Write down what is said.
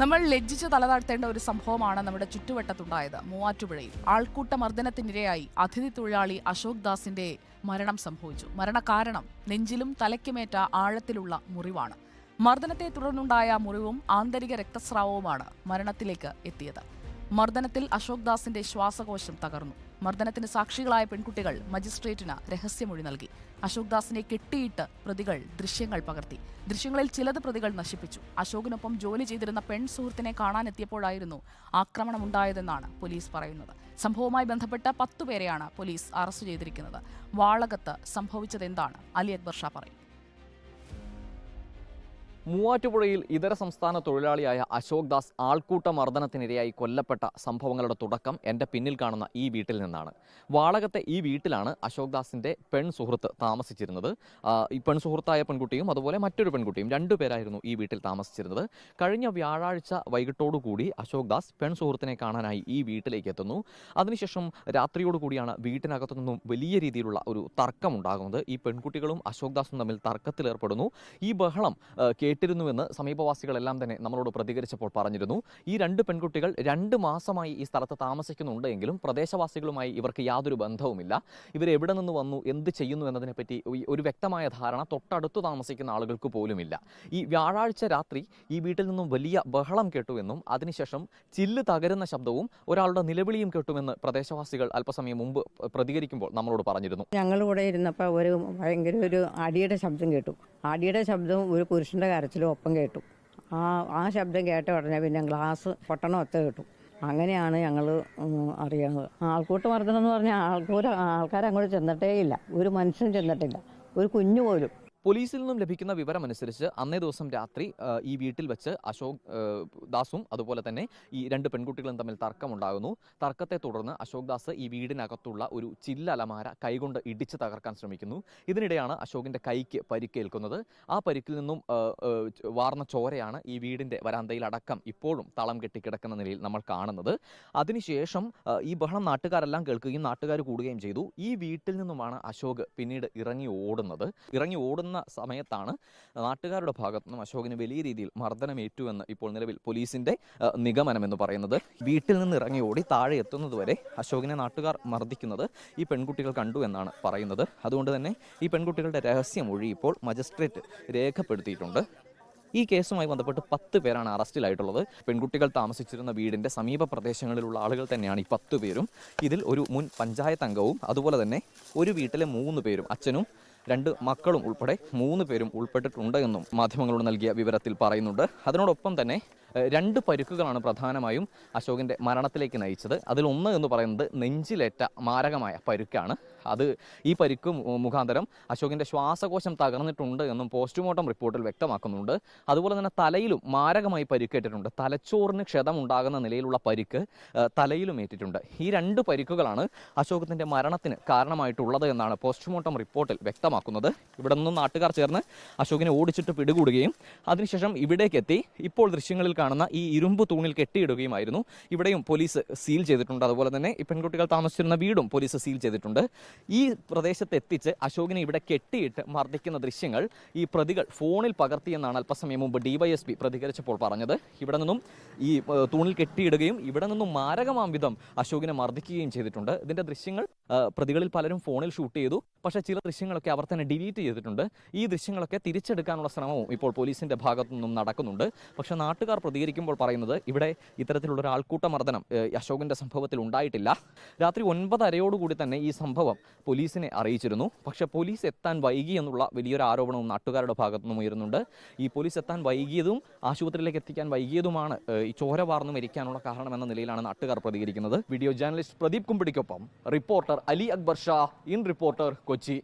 നമ്മൾ ലജ്ജിച്ച് തലതാഴ്ത്തേണ്ട ഒരു സംഭവമാണ് നമ്മുടെ ചുറ്റുവട്ടത്തുണ്ടായത്. മൂവാറ്റുപുഴയിൽ ആൾക്കൂട്ട മർദ്ദനത്തിനിരയായി അതിഥി തൊഴിലാളി അശോക് ദാസിന്റെ മരണം സംഭവിച്ചു. മരണകാരണം നെഞ്ചിലും തലയ്ക്കുമേറ്റ ആഴത്തിലുള്ള മുറിവാണ്. മർദ്ദനത്തെ തുടർന്നുണ്ടായ മുറിവും ആന്തരിക രക്തസ്രാവവുമാണ് മരണത്തിലേക്ക് എത്തിയത്. മർദ്ദനത്തിൽ അശോക് ദാസിന്റെ ശ്വാസകോശം തകർന്നു. മർദ്ദനത്തിന് സാക്ഷികളായ പെൺകുട്ടികൾ മജിസ്ട്രേറ്റിന് രഹസ്യമൊഴി നൽകി. അശോക് ദാസിനെ കെട്ടിയിട്ട് പ്രതികൾ ദൃശ്യങ്ങൾ പകർത്തി. ദൃശ്യങ്ങളിൽ ചിലത് പ്രതികൾ നശിപ്പിച്ചു. അശോകിനൊപ്പം ജോലി ചെയ്തിരുന്ന പെൺ സുഹൃത്തിനെ കാണാനെത്തിയപ്പോഴായിരുന്നു ആക്രമണമുണ്ടായതെന്നാണ് പോലീസ് പറയുന്നത്. സംഭവവുമായി ബന്ധപ്പെട്ട 10 പേരെയാണ് പോലീസ് അറസ്റ്റ് ചെയ്തിരിക്കുന്നത്. വാളകത്ത് സംഭവിച്ചതെന്താണ്? അലി അക്ബർ ഷാ പറയും. മൂവാറ്റുപുഴയിൽ ഇതര സംസ്ഥാന തൊഴിലാളിയായ അശോക് ദാസ് ആൾക്കൂട്ട മർദ്ദനത്തിനിരയായി കൊല്ലപ്പെട്ട സംഭവങ്ങളുടെ തുടക്കം എൻ്റെ പിന്നിൽ കാണുന്ന ഈ വീട്ടിൽ നിന്നാണ്. വാളകത്തെ ഈ വീട്ടിലാണ് അശോക് ദാസിൻ്റെ പെൺ സുഹൃത്ത് താമസിച്ചിരുന്നത്. ഈ പെൺ സുഹൃത്തായ പെൺകുട്ടിയും അതുപോലെ മറ്റൊരു പെൺകുട്ടിയും 2 പേരായിരുന്നു ഈ വീട്ടിൽ താമസിച്ചിരുന്നത്. കഴിഞ്ഞ വ്യാഴാഴ്ച വൈകിട്ടോടുകൂടി അശോക് ദാസ് പെൺ സുഹൃത്തിനെ കാണാനായി ഈ വീട്ടിലേക്ക് എത്തുന്നു. അതിനുശേഷം രാത്രിയോടുകൂടിയാണ് വീട്ടിനകത്തു നിന്നും വലിയ രീതിയിലുള്ള ഒരു തർക്കമുണ്ടാകുന്നത്. ഈ പെൺകുട്ടികളും അശോക് ദാസും തമ്മിൽ തർക്കത്തിലേർപ്പെടുന്നു. ഈ ബഹളം കേട്ടിരുന്നുവെന്ന് സമീപവാസികളെല്ലാം തന്നെ നമ്മളോട് പ്രതികരിച്ചപ്പോൾ പറഞ്ഞിരുന്നു. ഈ 2 പെൺകുട്ടികൾ 2 മാസമായി ഈ സ്ഥലത്ത് താമസിക്കുന്നുണ്ട് എങ്കിലും പ്രദേശവാസികളുമായി ഇവർക്ക് യാതൊരു ബന്ധവുമില്ല. ഇവർ എവിടെ നിന്ന് വന്നു, എന്ത് ചെയ്യുന്നു എന്നതിനെപ്പറ്റി ഒരു വ്യക്തമായ ധാരണ തൊട്ടടുത്ത് താമസിക്കുന്ന ആളുകൾക്ക് പോലുമില്ല. ഈ വ്യാഴാഴ്ച രാത്രി ഈ വീട്ടിൽ നിന്നും വലിയ ബഹളം കേട്ടുവെന്നും അതിനുശേഷം ചില്ല് തകരുന്ന ശബ്ദവും ഒരാളുടെ നിലവിളിയും കേട്ടുമെന്ന് പ്രദേശവാസികൾ അല്പസമയം മുമ്പ് പ്രതികരിക്കുമ്പോൾ നമ്മളോട് പറഞ്ഞിരുന്നു. ഞങ്ങളിവിടെ ഇരുന്നപ്പോൾ ഭയങ്കര ഒരു അടിയുടെ ശബ്ദം കേട്ടു. അടിയുടെ ശബ്ദവും ഒരു പുരുഷൻ്റെ കരച്ചിലും ഒപ്പം കേട്ടു. ആ ശബ്ദം കേട്ട ഉടനെ പിന്നെ ഗ്ലാസ് പൊട്ടണമൊത്ത കേട്ടു. അങ്ങനെയാണ് ഞങ്ങൾ അറിയുന്നത്. ആൾക്കൂട്ട മർദ്ദനം എന്ന് പറഞ്ഞാൽ ആൾക്കാരങ്ങോട്ട് ചെന്നിട്ടേ ഇല്ല. ഒരു മനുഷ്യൻ ചെന്നിട്ടില്ല, ഒരു കുഞ്ഞു പോലും. പോലീസിൽ നിന്നും ലഭിക്കുന്ന വിവരമനുസരിച്ച് അന്നേ ദിവസം രാത്രി ഈ വീട്ടിൽ വെച്ച് അശോക് ദാസും അതുപോലെ തന്നെ ഈ 2 പെൺകുട്ടികളും തമ്മിൽ തർക്കമുണ്ടാകുന്നു. തർക്കത്തെ തുടർന്ന് അശോക് ദാസ് ഈ വീടിനകത്തുള്ള ഒരു ചില്ലലമാര കൈകൊണ്ട് ഇടിച്ച് തകർക്കാൻ ശ്രമിക്കുന്നു. ഇതിനിടെയാണ് അശോകിൻ്റെ കൈക്ക് പരിക്കേൽക്കുന്നത്. ആ പരിക്കിൽ നിന്നും വാർന്ന ചോരയാണ് ഈ വീടിൻ്റെ വരാന്തയിൽ അടക്കം ഇപ്പോഴും തളം കെട്ടി കിടക്കുന്ന നിലയിൽ നമ്മൾ കാണുന്നത്. അതിനുശേഷം ഈ ബഹളം നാട്ടുകാരെല്ലാം കേൾക്കുകയും നാട്ടുകാർ കൂടുകയും ചെയ്തു. ഈ വീട്ടിൽ നിന്നുമാണ് അശോക് പിന്നീട് ഇറങ്ങി ഓടുന്ന സമയത്താണ് നാട്ടുകാരുടെ ഭാഗത്തു നിന്നും അശോകിന് വലിയ രീതിയിൽ മർദ്ദനമേറ്റുവെന്ന് ഇപ്പോൾ നിലവിൽ പോലീസിന്റെ നിഗമനം എന്ന് പറയുന്നത്. വീട്ടിൽ നിന്ന് ഇറങ്ങി ഓടി താഴെ എത്തുന്നതുവരെ അശോകിനെ നാട്ടുകാർ മർദ്ദിക്കുന്നത് ഈ പെൺകുട്ടികൾ കണ്ടു എന്നാണ് പറയുന്നത്. അതുകൊണ്ട് തന്നെ ഈ പെൺകുട്ടികളുടെ രഹസ്യമൊഴി ഇപ്പോൾ മജിസ്ട്രേറ്റ് രേഖപ്പെടുത്തിയിട്ടുണ്ട്. ഈ കേസുമായി ബന്ധപ്പെട്ട് 10 പേരാണ് അറസ്റ്റിലായിട്ടുള്ളത്. പെൺകുട്ടികൾ താമസിച്ചിരുന്ന വീടിൻ്റെ സമീപ പ്രദേശങ്ങളിലുള്ള ആളുകൾ തന്നെയാണ് ഈ 10 പേരും. ഇതിൽ ഒരു മുൻ പഞ്ചായത്ത് അംഗവും അതുപോലെ തന്നെ ഒരു വീട്ടിലെ 3 പേരും അച്ഛനും 2 മക്കളും ഉൾപ്പെടെ 3 പേരും ഉൾപ്പെട്ടിട്ടുണ്ട് എന്നും മാധ്യമങ്ങളോട് നൽകിയ വിവരത്തിൽ പറയുന്നുണ്ട്. അതിനോടൊപ്പം തന്നെ 2 പരിക്കുകളാണ് പ്രധാനമായും അശോകിൻ്റെ മരണത്തിലേക്ക് നയിച്ചത്. അതിലൊന്ന് എന്ന് പറയുന്നത് നെഞ്ചിലേറ്റ മാരകമായ പരുക്കാണ്. ഈ പരുക്ക് മുഖാന്തരം അശോകിൻ്റെ ശ്വാസകോശം തകർന്നിട്ടുണ്ട് എന്നും പോസ്റ്റ്മോർട്ടം റിപ്പോർട്ടിൽ വ്യക്തമാക്കുന്നുണ്ട്. അതുപോലെ തന്നെ തലയിലും മാരകമായി പരിക്കേറ്റിട്ടുണ്ട്. തലച്ചോറിന് ക്ഷതമുണ്ടാകുന്ന നിലയിലുള്ള പരിക്ക് തലയിലും ഏറ്റിട്ടുണ്ട്. ഈ 2 പരിക്കുകളാണ് അശോകത്തിൻ്റെ മരണത്തിന് കാരണമായിട്ടുള്ളത് എന്നാണ് പോസ്റ്റ്മോർട്ടം റിപ്പോർട്ടിൽ വ്യക്തമാക്കുന്നത്. ഇവിടെ നിന്നും നാട്ടുകാർ ചേർന്ന് അശോകിനെ ഓടിച്ചിട്ട് പിടികൂടുകയും അതിനുശേഷം ഇവിടേക്കെത്തി ഇപ്പോൾ ദൃശ്യങ്ങളിൽ കാണുന്ന ഈ ഇരുമ്പ് തൂണിൽ കെട്ടിയിടുകയുമായിരുന്നു. ഇവിടെയും പോലീസ് സീൽ ചെയ്തിട്ടുണ്ട്. അതുപോലെ തന്നെ ഈ പെൺകുട്ടികൾ താമസിച്ചിരുന്ന വീടും പോലീസ് സീൽ ചെയ്തിട്ടുണ്ട്. ഈ പ്രദേശത്ത് എത്തിച്ച് അശോകിനെ ഇവിടെ കെട്ടിയിട്ട് മർദ്ദിക്കുന്ന ദൃശ്യങ്ങൾ ഈ പ്രതികൾ ഫോണിൽ പകർത്തിയെന്നാണ് അല്പസമയം മുമ്പ് DYSP പ്രതികരിച്ചപ്പോൾ പറഞ്ഞത്. ഇവിടെ നിന്നും ഈ തൂണിൽ കെട്ടിയിടുകയും ഇവിടെ നിന്നും മാരകമാം വിധം അശോകിനെ മർദ്ദിക്കുകയും ചെയ്തിട്ടുണ്ട്. ഇതിന്റെ ദൃശ്യങ്ങൾ പ്രതികളിൽ പലരും ഫോണിൽ ഷൂട്ട് ചെയ്തു. പക്ഷേ ചില ദൃശ്യങ്ങളൊക്കെ അവർ തന്നെ ഡിലീറ്റ് ചെയ്തിട്ടുണ്ട്. ഈ ദൃശ്യങ്ങളൊക്കെ തിരിച്ചെടുക്കാനുള്ള ശ്രമവും ഇപ്പോൾ പോലീസിന്റെ ഭാഗത്തു നിന്നും നടക്കുന്നുണ്ട്. പക്ഷേ നാട്ടുകാർ പ്രതികരിക്കുമ്പോൾ പറയുന്നത് ഇവിടെ ഇത്തരത്തിലുള്ള ഒരു ആൾക്കൂട്ട മർദ്ദനം അശോകിന്റെ സംഭവത്തിൽ ഉണ്ടായിട്ടില്ല. രാത്രി 9:30 തന്നെ ഈ സംഭവം പോലീസിനെ അറിയിച്ചിരുന്നു. പക്ഷേ പോലീസ് എത്താൻ വൈകി എന്നുള്ള വലിയൊരു ആരോപണവും നാട്ടുകാരുടെ ഭാഗത്തു നിന്നും ഉയരുന്നുണ്ട്. ഈ പോലീസ് എത്താൻ വൈകിയതും ആശുപത്രിയിലേക്ക് എത്തിക്കാൻ വൈകിയതുമാണ് ഈ ചോര വാർന്നു മരിക്കാനുള്ള കാരണം എന്ന നിലയിലാണ് നാട്ടുകാർ പ്രതികരിക്കുന്നത്. വീഡിയോ ജേർണലിസ്റ്റ് പ്രദീപ് കുമ്പിടിക്കൊപ്പം reporter Ali Akbar Shah, in reporter, Kochi.